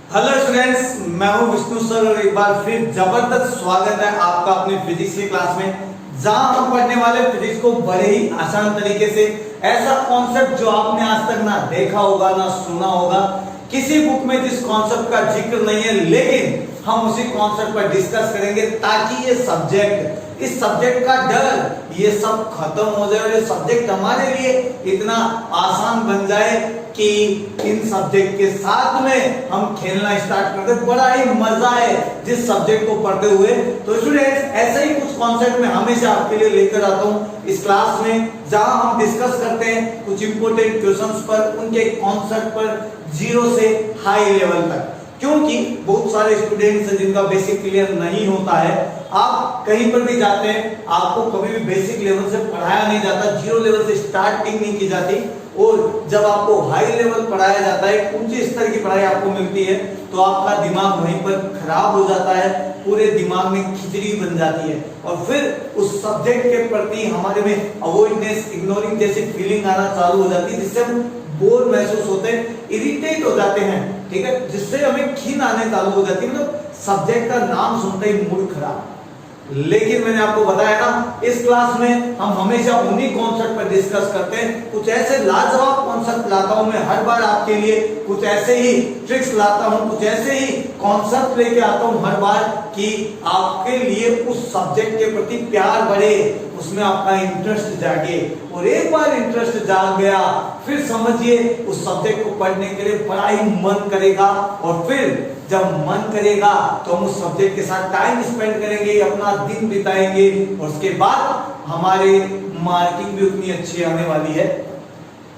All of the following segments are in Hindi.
हेलो स्टूडेंट्स, मैं हूं विष्णु सर और एक बार फिर जबरदस्त स्वागत है आपका अपनी फिजिक्स की क्लास में, जहां हम पढ़ने वाले फिजिक्स को बड़े ही आसान तरीके से, ऐसा कॉन्सेप्ट जो आपने आज तक ना देखा होगा ना सुना होगा, किसी बुक में जिस कॉन्सेप्ट का जिक्र नहीं है, लेकिन हम उसी कॉन्सेप्ट पर डिस्कस करेंगे ताकि इस सब्जेक्ट का डर ये सब खत्म हो जाए और ये सब्जेक्ट हमारे लिए इतना आसान बन जाए कि इन सब्जेक्ट के साथ में हम खेलना स्टार्ट कर दे। बड़ा ही मजा है जिस सब्जेक्ट को पढ़ते हुए। तो स्टूडेंट्स, ऐसे ही कुछ कॉन्सेप्ट मैं हमेशा आपके लिए लेकर आता हूं इस क्लास में, जहां हम डिस्कस करते हैं कुछ इंपॉर्टेंट क्वेश्चंस पर, उनके कॉन्सेप्ट पर, जीरो से हाई लेवल तक। क्योंकि बहुत सारे स्टूडेंट्स हैं जिनका बेसिक क्लियर नहीं होता है। आप कहीं पर भी जाते हैं, आपको कभी भी बेसिक लेवल से पढ़ाया नहीं जाता, जीरो लेवल से स्टार्टिंग नहीं की जाती, और जब आपको हाई लेवल पढ़ाया जाता है, ऊंचे स्तर की पढ़ाई आपको मिलती है, तो आपका दिमाग वहीं पर खराब हो जाता है, पूरे दिमाग में खिचड़ी बन जाती है और फिर उस सब्जेक्ट के प्रति हमारे में अवॉइडनेस, इग्नोरिंग जैसी फीलिंग आना चालू हो जाती है, जिससे हम बोर महसूस होते हैं, इरिटेट हो जाते हैं, ठीक है, जिससे हमें खीन आने चालू हो जाती है, मतलब सब्जेक्ट का नाम सुनते ही मूड खराब। लेकिन मैंने आपको बताया ना, इस क्लास में हम हमेशा उन्हीं कॉन्सेप्ट पर डिस्कस करते हैं। कुछ ऐसे लाजवाब कॉन्सेप्ट लाता हूं मैं हर बार आपके लिए, कुछ ऐसे ही ट्रिक्स लाता हूं, कुछ ऐसे ही कॉन्सेप्ट लेके आता हूं हर बार कि आपके लिए उस सब्जेक्ट के प्रति प्यार बढ़े, उसमें आपका इंटरेस्ट जागे। और एक बार इंटरेस्ट जाग गया, फिर समझिए उस सब्जेक्ट को पढ़ने के लिए बड़ा ही मन करेगा, और फिर जब मन करेगा तो हम उस सब्जेक्ट के साथ टाइम स्पेंड करेंगे, अपना दिन बिताएंगे, और उसके बाद हमारे मार्किंग भी उतनी अच्छी आने वाली है।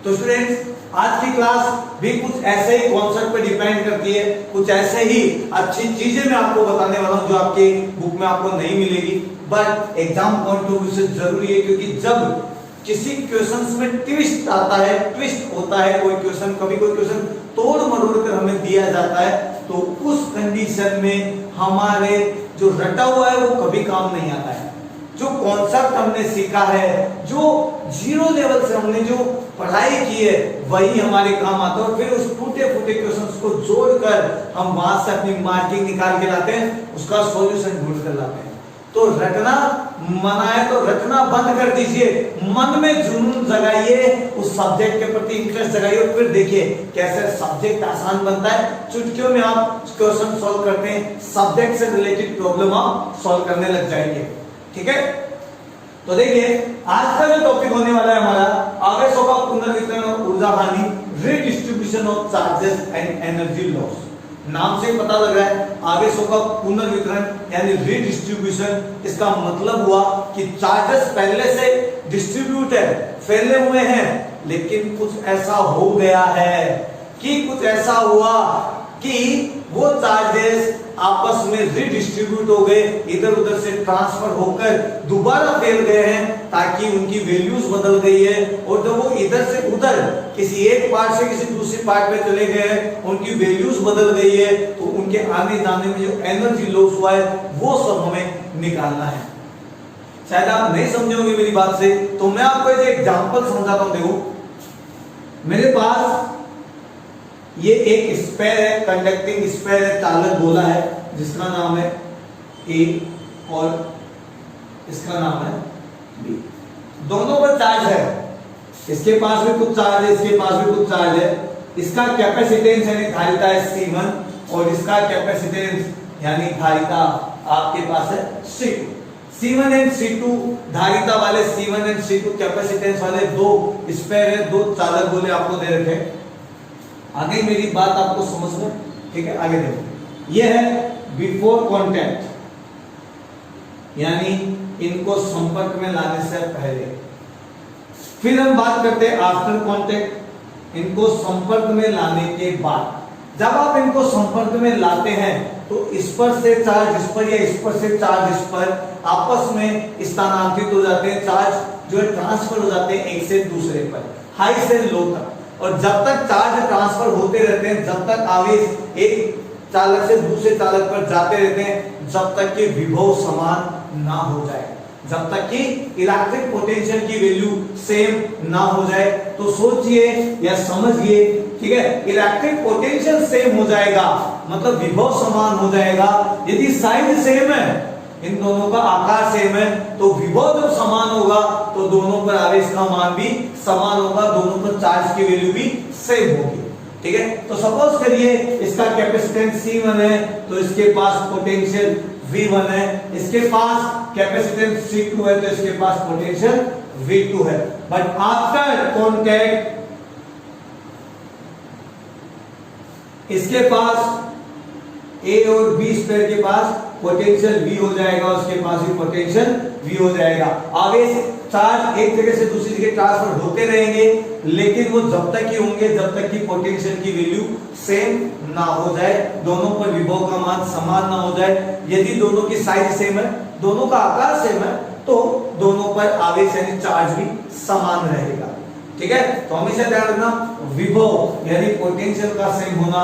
तो स्टूडेंट्स, आज की क्लास भी कुछ ऐसे ही कॉन्सेप्ट पे डिपेंड करती है, कुछ ऐसे ही अच्छी चीजें मैं आपको बताने वाला हूं जो आपके बुक में आपको नहीं मिलेगी, but exam point of view से जरूरी है। क्योंकि जब किसी क्वेश्चंस में ट्विस्ट आता है, ट्विस्ट होता है, कोई क्वेश्चन, कभी कोई क्वेश्चन तोड़ मरोड़ कर हमें दिया जाता है, तो उस कंडीशन में हमारे जो रटा हुआ है वो कभी काम नहीं आता है। जो कॉन्सेप्ट हमने सीखा है, जो जीरो लेवल से हमने जो पढ़ाई की है, वही हमारे काम आता है, और फिर उस टूटे फूटे क्वेश्चंस को जोड़कर हम वहां से अपनी मार्किंग निकाल के लाते हैं, उसका सॉल्यूशन ढूंढ कर लाते हैं। तो रटना मना है तो रटना बंद कर दीजिए, मन में जुनून जगाइए, उस सब्जेक्ट के प्रति इंटरेस्ट जगाइए, और फिर देखिए कैसे सब्जेक्ट आसान बनता है। चुटकियों में आप क्वेश्चन सॉल्व करते हैं, सब्जेक्ट से रिलेटेड प्रॉब्लम आप सॉल्व करने लग जाएंगे, ठीक है। तो देखिए, आज का जो टॉपिक होने वाला है हमारा, आवेशों का पुनर्वितरण और ऊर्जा हानि, redistribution of charges and energy loss. नाम से पता लग रहा है, आवेशों का पुनर्वितरण यानी रीडिस्ट्रीब्यूशन। इसका मतलब हुआ कि चार्जेस पहले से डिस्ट्रीब्यूट है, फैले हुए हैं, लेकिन कुछ ऐसा हो गया है कि कुछ ऐसा हुआ कि वो चार्जेस आपस में रीडिस्ट्रीब्यूट हो गए, इधर उधर से ट्रांसफर होकर दोबारा फैल गए हैं, ताकि उनकी वैल्यूज बदल गई है, और जब वो इधर से उधर किसी एक पार्ट से किसी दूसरी पार्ट में चले गए हैं, उनकी वैल्यूज बदल गई है, तो उनके आने जाने में जो एनर्जी लॉस हुआ है वो सब हमें निकालना है। शायद आप नहीं समझोगे मेरी बात से, तो मैं आपको एक एग्जांपल समझाता हूं। देखो, मेरे पास ये एक स्पेयर है, कंडक्टिंग स्पेयर है, चालक गोला है, जिसका नाम है ए और इसका नाम है बी। दोनों पर चार्ज है, इसके पास भी कुछ चार्ज है, इसके पास भी कुछ चार्ज है। इसका कैपेसिटेंस यानी धारिता है C1, और इसका कैपेसिटेंस यानी धारिता आपके पास है C2। C1 एंड C2 धारिता वाले, C1 एंड C2 कैपेसिटेंस वाले दो स्पेयर है, दो चालक गोले आपको दे रखे हैं। आगे मेरी बात आपको समझ में, ठीक है, आगे देखो। ये है बिफोर कांटेक्ट, यानी इनको संपर्क में लाने से पहले। फिर हम बात करते हैं आफ्टर कांटेक्ट, इनको संपर्क में लाने के बाद। जब आप इनको संपर्क में लाते हैं तो इस पर से चार्ज इस पर, या इस पर से चार्ज इस पर आपस में स्थानांतरित हो जाते हैं, चार्ज जो है ट्रांसफर हो जाते हैं एक से दूसरे पर, हाई से लो तक। और जब तक चार्ज ट्रांसफर होते रहते हैं, जब तक आवेश एक चालक से दूसरे चालक पर जाते रहते हैं, जब तक कि विभव समान ना हो जाए, जब तक कि इलेक्ट्रिक पोटेंशियल की वैल्यू सेम ना हो जाए। तो सोचिए या समझिए ठीक है, इलेक्ट्रिक पोटेंशियल सेम हो जाएगा, मतलब विभव समान हो जाएगा। यदि साइज सेम है, इन दोनों का आकार सेम है, तो विभव जब समान होगा तो दोनों पर आवेश का मान भी समान होगा, दोनों पर चार्ज की वैल्यू भी सेम होगी। ठीक है, तो सपोज करिए इसका कैपेसिटेंस C1 है, तो इसके पास पोटेंशियल V1 है, इसके पास कैपेसिटेंस C2 है, तो इसके पास पोटेंशियल V2 है। बट आफ्टर कॉन्टैक्ट इसके पास A और B स्पेयर के पास पोटेंशियल V हो जाएगा, उसके पास भी पोटेंशियल V हो जाएगा। आवेश चार्ज एक जगह से दूसरी जगह ट्रांसफर होते रहेंगे, लेकिन वो जब तक ही होंगे जब तक कि पोटेंशियल की वैल्यू सेम ना हो जाए, दोनों पर विभव का मान समान ना हो जाए। यदि दोनों की साइज सेम है, दोनों का आकार सेम है, तो दोनों पर आवेश यानी चार्ज भी समान रहेगा। ठीक है, तो हमेशा ध्यान रखना विभव यानी पोटेंशियल का सेम होना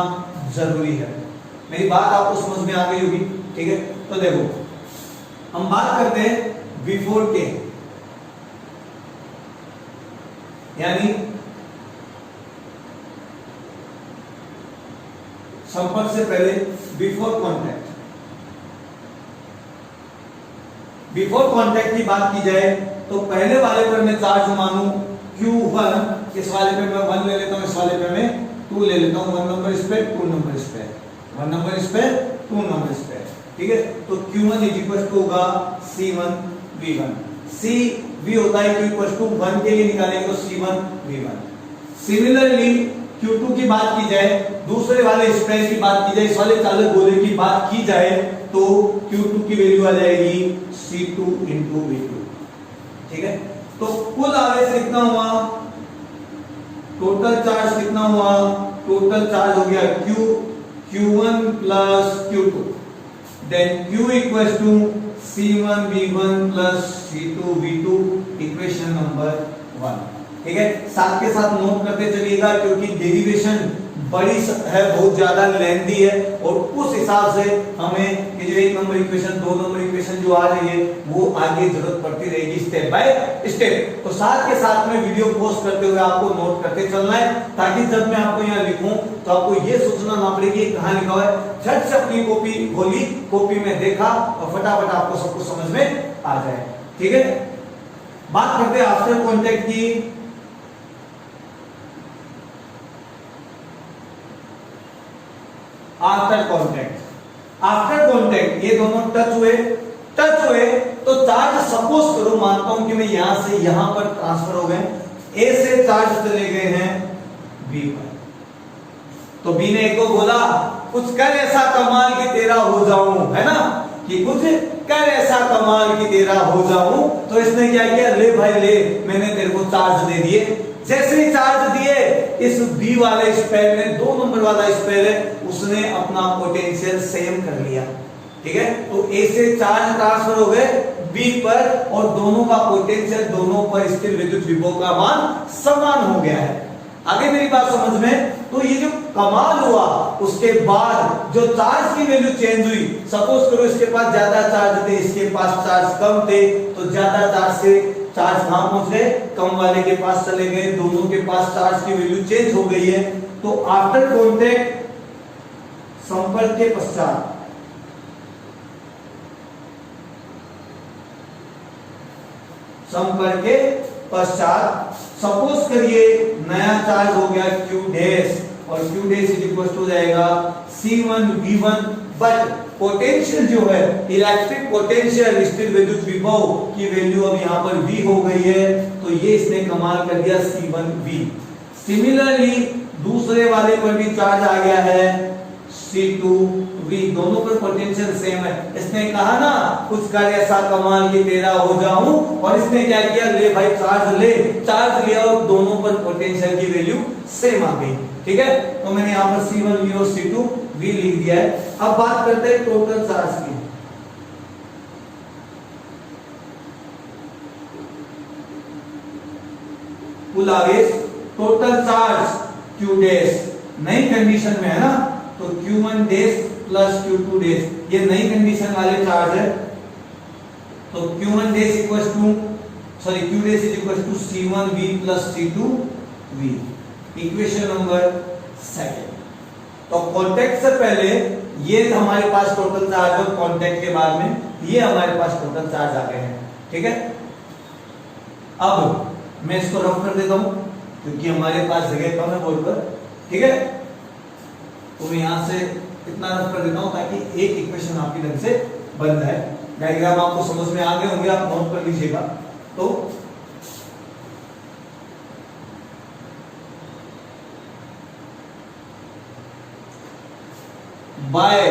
जरूरी है। मेरी बात आपको समझ में आ गई होगी। ठीक है, तो देखो हम बात करते हैं बिफोर के, यानी संपर्क से पहले बिफोर कॉन्टैक्ट। बिफोर कॉन्टैक्ट की बात की जाए तो पहले वाले पर मैं चार्ज मानू Q1, इस वाले पे मैं 1 ले लेता हूं, इस वाले पे मैं 2 ले लेता हूं। 1 नंबर इस पे, 2 नंबर इस पे, 1 नंबर इस पे, 2 नंबर इस पे। ठीक है, तो Q1 होगा C1 V1। CV होता है Q 1 के लिए निकालेंगे तो C1 V1। सिमिलरली Q2 की बात की जाए, दूसरे वाले स्पेयर की बात की जाए, इस वाले चालक गोले की बात की जाए, तो Q2 की वैल्यू आ जाएगी C2 into V2। ठीक है, तो कुल आवेश कितना हुआ, टोटल चार्ज कितना हुआ, टोटल चार्ज हो गया Q1 plus Q2, then Q equals to C1 V1 plus C2 V2, equation number 1। ठीक है, साथ के साथ नोट करते चलिएगा, क्योंकि डेरिवेशन बड़ी है, बहुत ज्यादा लेंथी है, और उस हिसाब से हमें जो 1 नंबर इक्वेशन 2 नंबर इक्वेशन जो आ रही है वो आगे जरूरत पड़ती रहेगी स्टेप बाय स्टेप। तो साथ के साथ में वीडियो पोस्ट करते हुए आपको नोट करते चलना है, ताकि जब मैं आपको यहाँ लिखूं तो आपको ये सोचना ना पड़े कि कहाँ लिखा हुआ है। झट से अपनी कॉपी खोली, कॉपी में देखा और फटाफट आपको सब कुछ समझ में आ जाए। ठीक है, बात करते हैं आफ्टर कॉन्टैक्ट की। आफ्टर कॉन्टैक्ट ये दोनों टच हुए तो चार्ज सपोज करो, मानता हूं कि मैं यहां से यहां पर ट्रांसफर हो गए, ए से चार्ज चले गए हैं बी पर। तो बी ने ए को बोला कुछ कर ऐसा कमाल कि तेरा हो जाऊं, है ना, कि कुछ कर ऐसा कमाल कि तेरा हो जाऊं। तो इसने क्या किया, ले भाई ले, मैंने तेरे को चार्ज दे दिए। जैसे ही चार्ज दिए, इस बी वाले स्पेयर ने, 2 नंबर वाला स्पेयर है, उसने अपना पोटेंशियल सेम कर लिया। ठीक है, तो ए से चार्ज ट्रांसफर हो गए बी पर, और दोनों का पोटेंशियल, दोनों पर स्थिर विद्युत विभव का मान समान हो गया है। आगे मेरी बात समझ में, तो ये जो कमाल हुआ, उसके बाद जो चार्ज की वैल्यू चेंज हुई, सपोज करो इसके पास ज्यादा चार्ज थे, इसके पास चार्ज कम थे, तो ज्यादा चार्ज से चार्ज कहां पहुंच गए, कम वाले के पास चले गए, दोनों के पास चार्ज की वैल्यू चेंज हो गई है। तो आफ्टर कॉन्टैक्ट, संपर्क के पश्चात, संपर्क के पश्चात सपोज करिए नया चार्ज हो गया Q डैश, और Q dash is equal to जाएगा C1 V1, बट पोटेंशियल जो है, इलेक्ट्रिक पोटेंशियल, स्थिर विद्युत विभव की वैल्यू अब यहाँ पर V हो गई है, तो ये इसने कमाल कर दिया C1 V। सिमिलरली दूसरे वाले पर भी चार्ज आ गया है C2 V, दोनों पर पोटेंशियल सेम है। इसने कहा ना कुछ कर ऐसा कमाल कि तेरा हो जाऊं, और इसने क्या किया, ले भाई चार्ज ले, चार्ज लिया, और दोनों पर पोटेंशियल की वैल्यू सेम आ गई। ठीक है, तो मैंने यहाँ पर C1 V और C2 V लिख दिया है। अब बात करते हैं टोटल चार्ज की। कुल आवेश, टोटल चार्ज Q डैश नई कंडीशन में है ना, तो Q1 dash plus Q2 dash, ये नई कंडीशन वाले चार्ज है। तो Q1 dash equals to, sorry Q dash is equals to C1 V plus C2 V, equation number second. तो कांटेक्ट से पहले ये हमारे पास टोटल चार्ज और कांटेक्ट के बाद में ये हमारे पास टोटल चार्ज आ गए हैं। ठीक है, अब मैं इसको रफ कर देता हूं क्योंकि हमारे पास जगह कम है बोर्ड पर। ठीक है, तो मैं यहां से इतना रफ कर देता हूं ताकि एक इक्वेशन आपकी ढंग से बन जाए। डायग्राम आपको समझ में आ गए होंगे, आप नोट कर लीजिएगा। तो by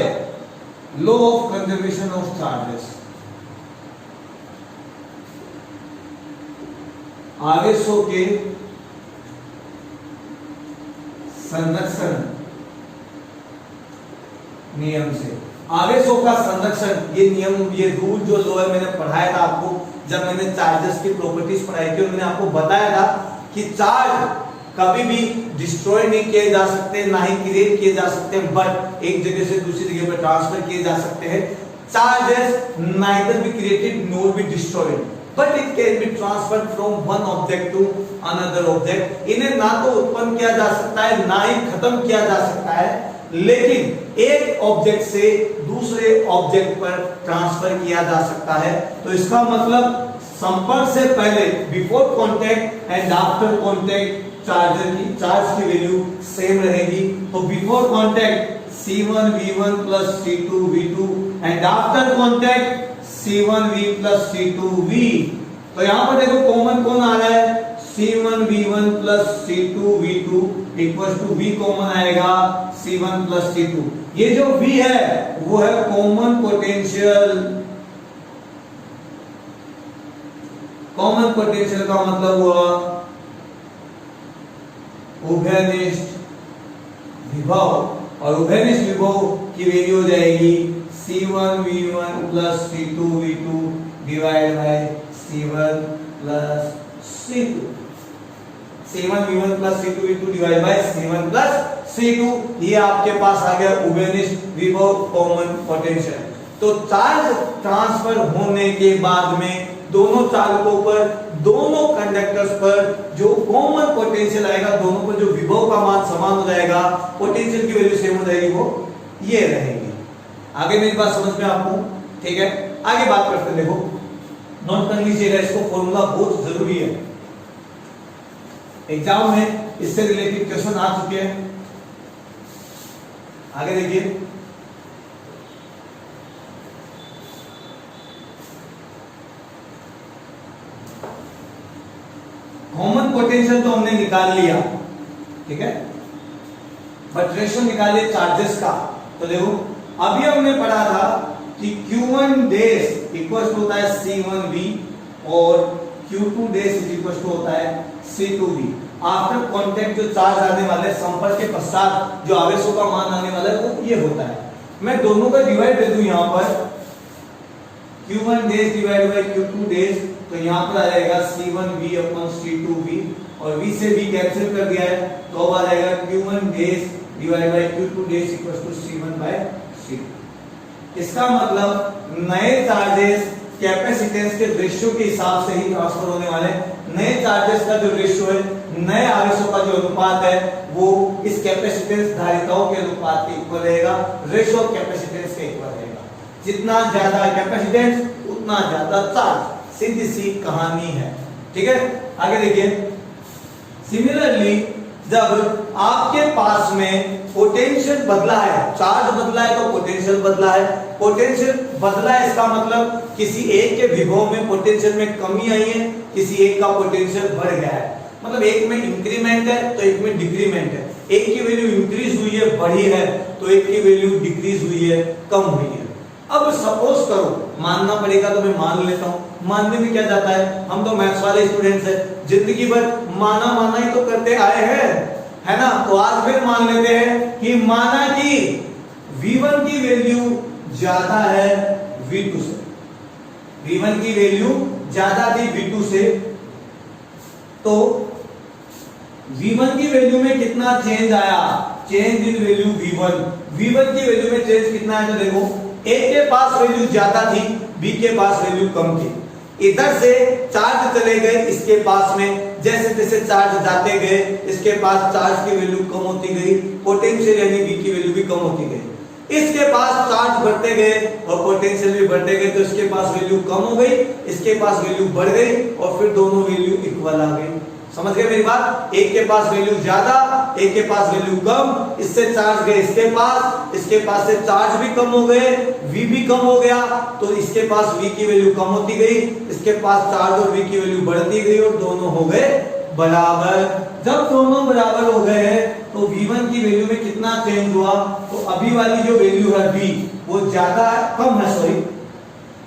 law of conservation of charges, आवेशों के संरक्षण नियम से, आवेशों का संरक्षण, ये नियम, ये रूल जो लो है मैंने पढ़ाया था आपको जब मैंने चार्जेस की प्रॉपर्टीज पढ़ाई थी। मैंने आपको बताया था कि चार्ज कभी भी डिस्ट्रॉय नहीं किए जा सकते, ना ही क्रिएट किए जा सकते, बट एक जगह से दूसरी जगह पर ट्रांसफर किए जा सकते हैं। Charges neither be created nor be destroyed but it can be transferred from one object to another object. इन्हें ना तो उत्पन्न किया जा सकता है ना ही खत्म किया जा सकता है, लेकिन एक ऑब्जेक्ट से दूसरे ऑब्जेक्ट पर ट्रांसफर किया जा सकता है। तो इसका मतलब संपर्क से पहले, before contact and after contact, charge की वैल्यू सेम रहेगी। तो before contact C1V1 plus C2V2 and after contact C1V plus C2V। तो यहां पर देखो कॉमन कौन आ रहा है, C1V1 plus C2V2 equal to V common आएगा C1 plus C2। ये जो V है वो है कॉमन पोटेंशियल। कॉमन पोटेंशियल का मतलब हुआ उभयनिष्ठ विभव, और उभयनिष्ठ विभव की वैल्यू हो जाएगी C1V1 plus C2V2 divide by C1 plus C2। C1V1 plus C2V2 divide by C1 plus C2, ये आपके पास आ गया उभयनिष्ठ विभव कॉमन पोटेंशियल। तो चार्ज ट्रांसफर होने के बाद में दोनों चालकों पर, दोनों कंडक्टर्स पर जो कॉमन पोटेंशियल आएगा, दोनों पर जो विभव का मान समान हो जाएगा, पोटेंशियल की वैल्यू सेम हो जाएगी, वो ये रहेगी। आगे मेरी बात समझ में आपको? ठीक है, आगे बात करते हैं। देखो नोट कर लीजिएगा, इसको फॉर्मूला बहुत जरूरी है, एग्जाम में इससे रिलेटेड क्वेश्चन आ चुके हैं। आगे देखिए, कॉमन पोटेंशियल तो हमने निकाल लिया, ठीक है, बट रेशियो निकाले चार्जेस का। तो देखो अभी हमने पढ़ा था कि Q1 डैश इक्वल टू होता है C1V और Q2 डैश इक्वल टू होता है C2V। आफ्टर कांटेक्ट जो चार्ज आने वाले, संपर्क के पश्चात जो आवेशों का मान आने वाला है वो ये होता है। मैं दोनों का डिवाइड दे दूं यहाँ पर, Q1 dash divide by Q2 dash, तो यहाँ पर आ जाएगा C1V अपॉन C2V, और V से V कैंसिल कर दिया है, तो अब आ जाएगा Q1 dash divide by Q2 dash equal to C1 by C2। इसका मतलब नए चार्जेस कैपेसिटेंस के रेशियो के हिसाब से ही ट्रांसफर होने वाले। नए चार्जेस का जो रेशियो है, नए आवेशों का जो अनुपात है, वो इस कैपेसिटेंस धारिताओं के अनुपात के इक्वल रहेगा, रेशियो ऑफ कैपेसिटेंस के इक्वल रहेगा। जितना ज्यादा कैपेसिटेंस उतना ज्यादा चार्ज, सीधी सी कहानी है। ठीक है, आगे देखिए, सिमिलरली जब आपके पास में पोटेंशियल बदला है, चार्ज बदला है तो पोटेंशियल बदला है। पोटेंशियल बदला है इसका मतलब किसी एक के विभव में पोटेंशियल में कमी आई है, किसी एक का पोटेंशियल बढ़ गया है। मतलब एक में इंक्रीमेंट है तो एक में डिक्रीमेंट है, एक की वैल्यू इंक्रीज हुई है, बढ़ी है, तो एक की वैल्यू डिक्रीज हुई है, कम हुई है। अब सपोज करो, मानना पड़ेगा तो मैं मान लेता हूं। मानने में क्या जाता है, हम तो मैथ्स वाले स्टूडेंट्स हैं, जिंदगी भर माना माना ही तो करते आए हैं, है ना। तो आज फिर मान लेते हैं कि माना कि V1 की वैल्यू ज्यादा है V2 से, V1 की वैल्यू ज्यादा थी V2 से, तो V1 की वैल्यू में कितना चेंज आया, change in value V1। V1 की वैल्यू में चेंज कितना है, तो देखो A के पास वैल्यू ज्यादा थी, B के पास वैल्यू कम थी। इधर से चार्ज चले गए इसके पास में, जैसे जैसे चार्ज जाते गए इसके पास चार्ज की वैल्यू कम होती गई, पोटेंशियल यानी V की वैल्यू भी कम होती गई। इसके पास चार्ज बढ़ते गए और पोटेंशियल भी बढ़ते गए, तो इसके पास वैल्यू कम हो गई, इसके पास वैल्यू बढ़ गई और फिर दोनों वैल्यू इक्वल आ गई। समझ गए मेरी बात? एक के पास वैल्यू ज्यादा, एक के पास वैल्यू कम, इससे चार्ज गए इसके पास से चार्ज भी कम हो गए, V भी कम हो गया, तो इसके पास V की वैल्यू कम होती गई, इसके पास चार्ज और V की वैल्यू बढ़ती गई और दोनों हो गए बराबर। जब दोनों बराबर हो गए तो V1 की वैल्यू में कितना चेंज हुआ? तो अभी वाली जो वैल्यू है V वो ज्यादा कम है, सॉरी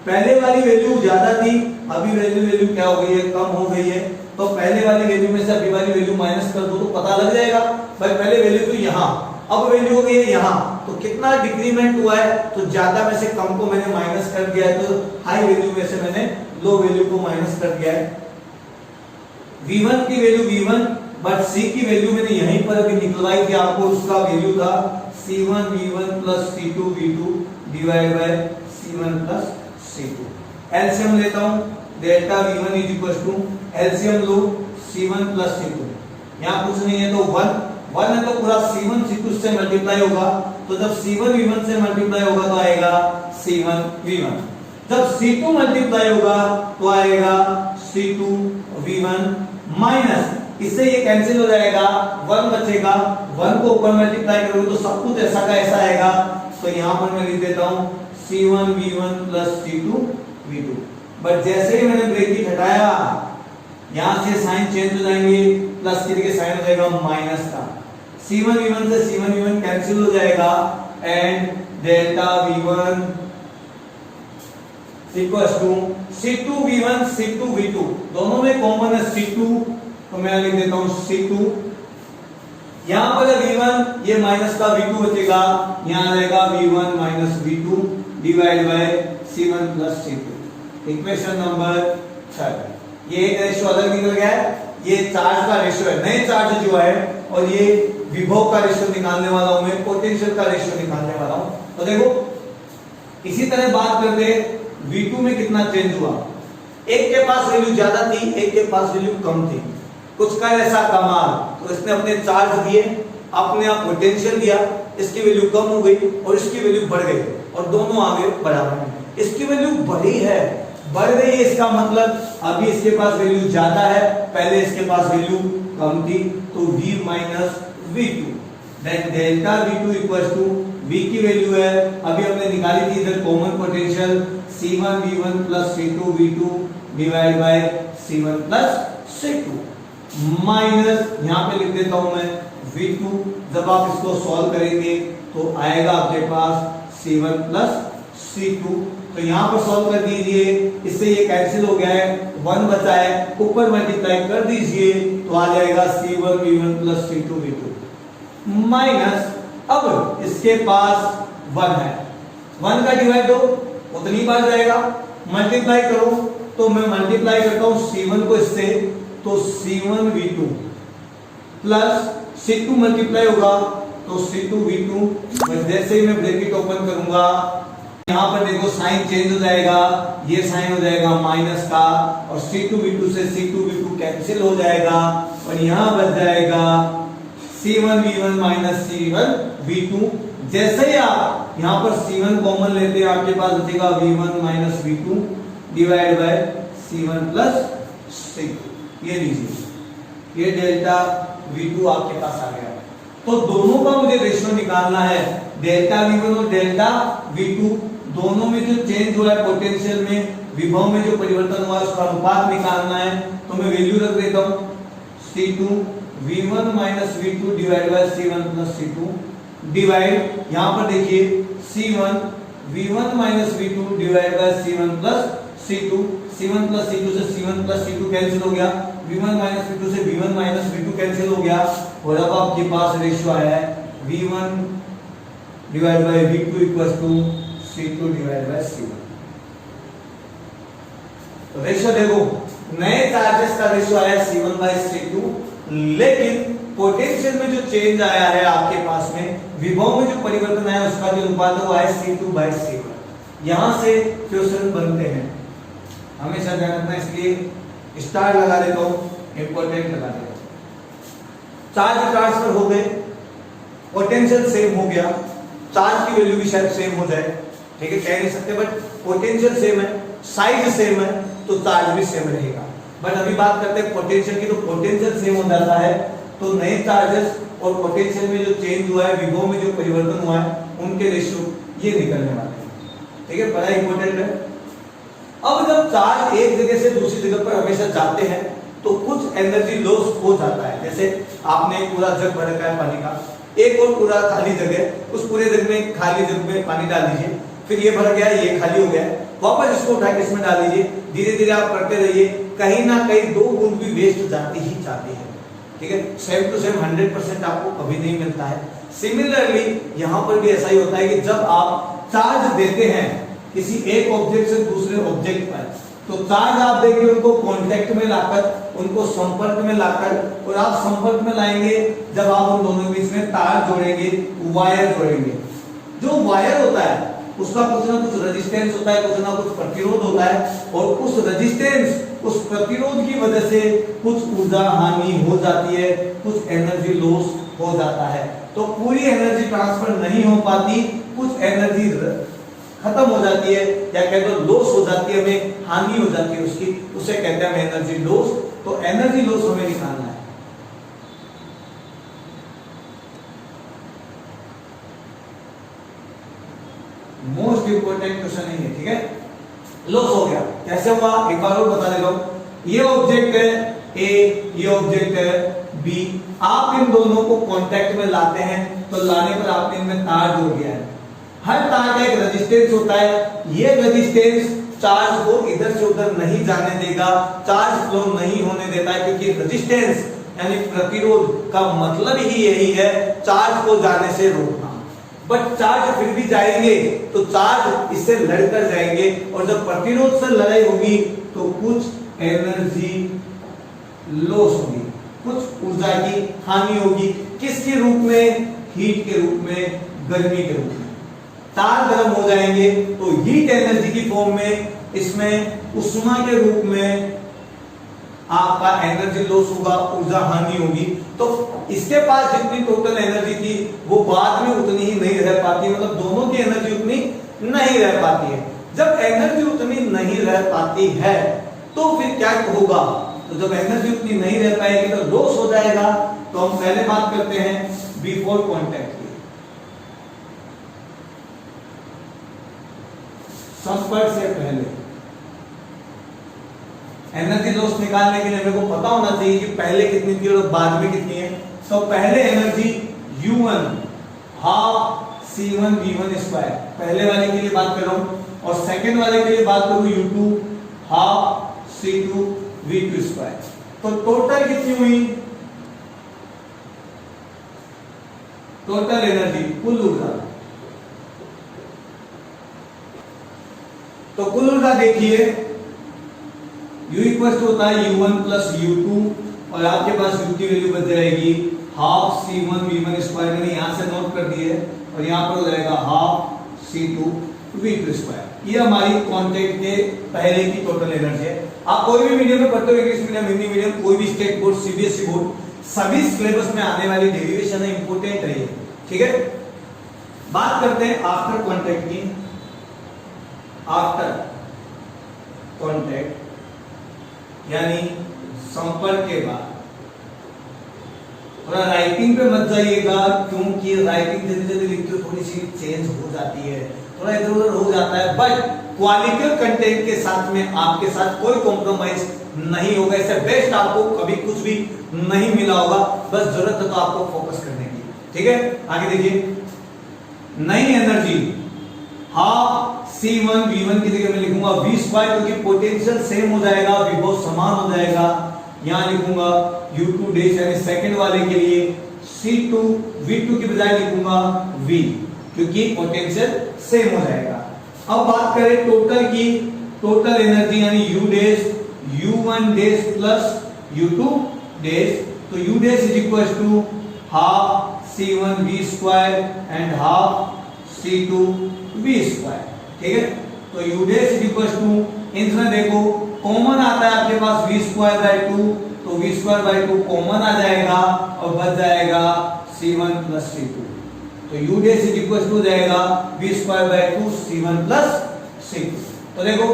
पहले वाली वैल्यू ज्यादा थी, अभी वैल्यू क्या हो गई है? कम हो गई है। तो पहले वाली वैल्यू में से अभी वाली वैल्यू माइनस कर दो तो पता लग जाएगा भाई पहले वैल्यू तो यहाँ, अब वैल्यू हो गई है यहाँ, तो कितना डिक्रीमेंट हुआ है? तो ज्यादा में से कम को मैंने माइनस कर दिया है, तो हाई वैल्यू में से मैंने लो वैल्यू को माइनस कर दिया है। V1 की वैल्यू V1 बट C की वैल्यू मैंने यहीं पर अभी निकलवाई थी आपको, उसका वैल्यू था C1 V1 plus C2 V2 divide by C1 plus C2। LCM लेता हूं, delta V1 is equal to LCM लो C1 प्लस C2, यहाँ कुछ नहीं है तो 1 है तो पूरा C1 C2 से मल्टीप्लाई होगा, तो जब C1 V1 से मल्टीप्लाई होगा तो आएगा C1 V1, जब C2 मल्टीप्लाई होगा तो आएगा C2 V1 माइनस, इससे ये कैंसिल हो जाएगा, 1 बचेगा, 1 को ऊपर मल्टीप्लाई करोगे तो सब कुछ ऐसा का ऐसा आएगा, तो यहाँ पर मैं लिख देता हूँ C1 V1 plus C2 V2। But जैसे ही मैंने ब्रैकेट हटाया यहाँ से साइन चेंज हो जाएंगे, प्लस की जगह साइन हो जाएगा माइनस का, C1 V1 से C1 V1 कैंसिल हो जाएगा and delta V1 equals to C2 V1 C2 V2, दोनों में कॉमन है C2, तो मैं लिख देता हूं C2, यहां पर V1 ये माइनस का V2 बचेगा, यहां रहेगा V1 minus V2 divide by C1 plus C2। Equation number 3, ये एक रेशियो अलग निकल गया है, ये चार्ज का रेशियो है, नए चार्ज जो है, और ये विभव का रेशियो निकालने वाला हूं मैं, पोटेंशियल का रेशियो निकालने वाला हूं। तो देखो इसी तरह बात करते हैं V2 में कितना चेंज हुआ, एक के पास वैल्यू ज्यादा थी, एक के पास वैल्यू कम थी, कुछ का ऐसा कमाल, तो इसने अपने चार्ज दिए, अपने आप पोटेंशियल दिया, इसकी वैल्यू कम हो गई और इसकी वैल्यू बढ़ गई और दोनों आगे बराबर हैं। इसकी वैल्यू बढ़ी है, बढ़ गई है, इसका मतलब अभी इसके पास वैल्यू ज्यादा है, पहले इसके पास वैल्यू कम थी, तो V minus V2 then delta V2 equals to V की वैल्यू है अभी हमने निकाली थी इधर common potential C1 V1 plus C2 V2 divide by C1 plus C2 minus यहाँ पे लिख देता हूं मैं V2, जब आप इसको सॉल्व करेंगे तो आएगा आपके पास C1 प्लस C2, तो यहाँ पर सॉल्व कर दीजिए, इससे ये कैंसिल हो गया है, 1 बचा है, ऊपर मल्टीप्लाई कर दीजिए तो आ जाएगा C1 V1 plus C2 V2 minus, अब इसके पास 1 है, 1 का डिवाइड दो उतनी बार जाएगा, मल्टीप्लाई करो तो मैं मल्टीप्लाई करता हूं C1 को इससे, तो C1 V2 plus C2 multiply होगा तो C2 V2, जैसे ही मैं ब्रैकेट ओपन करूंगा यहाँ पर देखो साइन चेंज हो जाएगा, ये साइन हो जाएगा माइनस का और C2 V2 से C2 V2 कैंसिल हो जाएगा और यहाँ बच जाएगा C1 V1 minus C1 V2। जैसे ही आप यहाँ पर C1 कॉमन लेते हैं आपके पास बचेगा V1 minus V2 divide by C1 plus C2, ये लीजिए ये डेल्टा V2 आपके पास आ गया। तो दोनों का मुझे रेशियो निकालना है, डेल्टा V1 और डेल्टा V2 दोनों में जो चेंज हुआ है पोटेंशियल में, विभव में जो परिवर्तन हुआ है उसका अनुपात निकालना है, तो मैं वैल्यू रख देता हूं C2 V1 minus V2 divide by C1 plus C2 divide, यहां पर देखिए C1 V1 minus V2 divide by C1 plus C2, C1 plus C2 से C1 प्लस C2 कैंसिल हो गया, V1 माइनस V2 से V1 माइनस V2 कैंसिल हो गया और अब आपके पास रेशियो आया है V1 divide by V2 equals to C2 divide by C1। तो रेशियो देखो नए चार्जेस का रेशियो आया C1 बाय C2, लेकिन पोटेंशियल में जो चेंज आया है आपके पास में, विभव में जो परिवर्तन आया उसका जो अनुपात हुआ है C2 बाय C1। यहां से क्वेश्चन बनते हैं हमेशा ध्यान रखना, इसलिए स्टार लगा देता हूं, इंपॉर्टेंट लगा देता हूं। चार्ज ट्रांसफर हो गए, पोटेंशियल सेम हो गया, चार्ज की वैल्यू भी शायद सेम हो जाए, ठीक है, कह नहीं सकते, बट पोटेंशियल सेम है, साइज सेम है, तो चार्ज भी सेम रहेगा। बट अभी बात करते हैं पोटेंशियल की, तो पोटेंशियल सेम हो जाता है तो नए चार्जेस और पोटेंशियल में जो चेंज हुआ है, विभव में जो परिवर्तन हुआ है, उनके रेशियो ये निकलने वाले हैं, ठीक है, बड़ा इंपॉर्टेंट है। अब जब चार्ज एक जगह से दूसरी जगह पर हमेशा जाते हैं तो कुछ एनर्जी लॉस हो जाता है। जैसे आपने पूरा जग भर रखा है पानी का, एक और पूरा खाली जगह, उस पूरे जग में खाली जग में पानी डाल दीजिए, फिर ये भर गया, ये खाली हो गया, वापस इसको उठा के इसमें डाल दीजिए, धीरे धीरे आप करते रहिए, कहीं ना कहीं 2 बूंद भी वेस्ट जाती ही जाती है, ठीक है। सेम टू सेम 100% आपको कभी नहीं मिलता है। सिमिलरली यहाँ पर भी ऐसा ही होता है कि जब आप चार्ज देते हैं किसी एक ऑब्जेक्ट से दूसरे ऑब्जेक्ट पर, तो चार्ज आप देंगे उनको कांटेक्ट में लाकर, उनको संपर्क में लाकर, और आप संपर्क में लाएंगे जब आप उन दोनों के बीच में तार जोड़ेंगे, वायर जोड़ेंगे। जो वायर होता है उसका कुछ ना कुछ रेजिस्टेंस होता है, कुछ ना कुछ प्रतिरोध होता है, और उस रेजिस्टेंस, उस प्रतिरोध की वजह से कुछ ऊर्जा हानि हो जाती है, कुछ एनर्जी लॉस हो जाता है। तो पूरी एनर्जी ट्रांसफर नहीं हो पाती, कुछ एनर्जी खत्म हो जाती है, या कह दो लॉस हो जाती है, हमें हानि हो जाती है उसकी, उसे कहते हैं हम एनर्जी लॉस। तो एनर्जी लॉस हमें निकालना है। मोस्ट इंपोर्टेंट क्वेश्चन है, ठीक है। लॉस हो गया, कैसे हुआ एक बार और बता देता हूं। ये ऑब्जेक्ट है ए, ये ऑब्जेक्ट है बी, आप इन दोनों को कांटेक्ट में लाते हैं, तो लाने पर आपने इनमें तार जोड़ दिया है। हर तार का एक रेजिस्टेंस होता है, ये रेजिस्टेंस चार्ज को इधर से उधर नहीं जाने देगा, चार्ज फ्लो नहीं होने देता है, क्योंकि रेजिस्टेंस यानी प्रतिरोध का मतलब ही यही है, चार्ज को जाने से रोकना। बट चार्ज फिर भी जाएंगे तो चार्ज इससे लड़कर जाएंगे, और जब प्रतिरोध से लड़ाई होगी तो कुछ एनर्जी लॉस होगी, कुछ ऊर्जा की हानि होगी। किसके रूप में? हीट के रूप में, गर्मी के रूप में। तार गर्म हो जाएंगे तो हीट एनर्जी की फॉर्म में, इसमें उष्मा के रूप में आपका एनर्जी लॉस होगा, ऊर्जा हानि होगी। तो इसके पास जितनी टोटल एनर्जी थी वो बाद में उतनी ही नहीं रह पाती, मतलब दोनों की एनर्जी उतनी नहीं रह पाती है। जब एनर्जी उतनी नहीं रह पाती है तो फिर क्या होगा? तो जब एनर्जी उतनी नहीं रह पाएगी तो लॉस हो जाएगा। तो हम पहले बात करते हैं बिफोर कांटेक्ट की, संपर्क से पहले। एनर्जी लॉस निकालने के लिए मेरे को पता होना चाहिए कि पहले कितनी थी और बाद में कितनी है। तो पहले energy U1 half C1 V1 square, पहले वाले के लिए बात कर रहा हूं, और सेकंड वाले के लिए बात करूं U2 half C2 V2 square. तो टोटल कितनी हुई? टोटल एनर्जी, कुल ऊर्जा। तो कुल ऊर्जा देखिए, U इक्वल होता है U1 प्लस U2, और आपके पास U की वैल्यू बच जाएगी हाफ C1 V1 स्क्वायर, मैंने यहां से नोट कर दिए, और यहां पर हो जाएगा हाफ C2 V2 स्क्वायर। ये हमारी कांटेक्ट के पहले की टोटल एनर्जी है। आप कोई भी मीडियम में पढ़ते हो, इंग्लिश मीडियम, हिंदी मीडियम, कोई भी स्टेट बोर्ड, सीबीएसई बोर्ड, सभी सिलेबस में आने वाली डेरिवेशन है, इंपोर्टेंट है ये, ठीक है। बात करते हैं आफ्टर कांटेक्ट की। आफ्टर कांटेक्ट यानी संपर्क के बाद। थोड़ा राइटिंग पे मत जाइएगा, क्योंकि राइटिंग जल्दी जल्दी लिखते हो थोड़ी सी चेंज हो जाती है, थोड़ा इधर उधर हो जाता है, बट क्वालिटी कंटेंट के साथ में आपके साथ कोई कॉम्प्रोमाइज नहीं होगा। इससे बेस्ट आपको कभी कुछ भी नहीं मिला होगा, बस जरूरत है तो आपको फोकस करने की, ठीक है। आगे देखिए, नई एनर्जी हाफ C1 V1 की जगह मैं लिखूंगा V स्क्वायर, क्योंकि पोटेंशियल सेम हो जाएगा, विभव समान हो जाएगा। यहां लिखूंगा U2 डैश यानी सेकंड वाले के लिए C2 V2 की बजाय लिखूंगा V, क्योंकि पोटेंशियल सेम हो जाएगा। अब बात करें टोटल की, टोटल एनर्जी यानी U dash U1 dash plus U2 dash, तो U dash is equal to half C1 V square and half C2 V square, ठीक है। तो U dash is equal to इसमें देखो कॉमन आता है आपके पास v²/2, तो v²/2 कॉमन आ जाएगा और बच जाएगा c1 + c2। तो u dash is equal to जाएगा v²/2 c1 + c2। तो देखो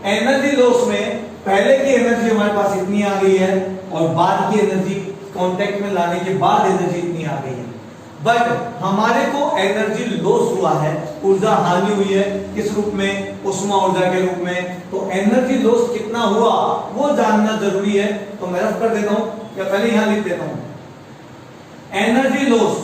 एनर्जी लॉस में पहले की एनर्जी हमारे पास इतनी आ गई है और बाद की एनर्जी कांटेक्ट में लाने के बाद एनर्जी इतनी आ गई है। बट हमारे को एनर्जी लॉस हुआ है, ऊर्जा हानि हुई है, किस रूप में? उष्मा ऊर्जा के रूप में। तो एनर्जी लॉस कितना हुआ वो जानना जरूरी है। तो मैं रफ कर देता हूं या पहले यहां लिख देता हूं एनर्जी लॉस।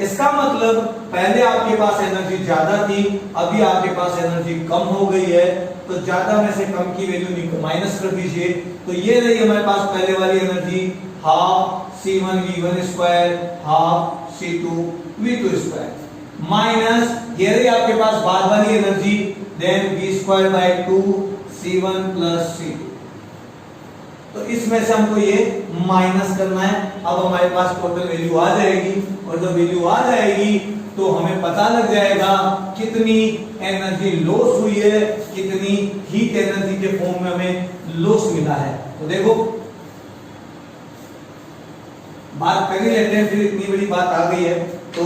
इसका मतलब पहले आपके पास एनर्जी ज्यादा थी, अभी आपके पास एनर्जी कम हो गई है। तो ज्यादा में से कम की वैल्यू माइनस कर दीजिए। तो ये रही हमारे पास पहले वाली energy, half c1 v1² half c2 v2², minus ये रही आपके पास बाद वाली energy, then v²/2 c1 + c2। तो इसमें से हमको ये माइनस करना है। अब हमारे पास टोटल वैल्यू आ जाएगी, और जब वैल्यू आ जाएगी तो हमें पता लग जाएगा कितनी एनर्जी लॉस हुई है, कितनी हीट एनर्जी के फॉर्म में हमें लॉस मिला है। तो देखो बात कर ही लेते हैं, फिर इतनी बड़ी बात आ गई है तो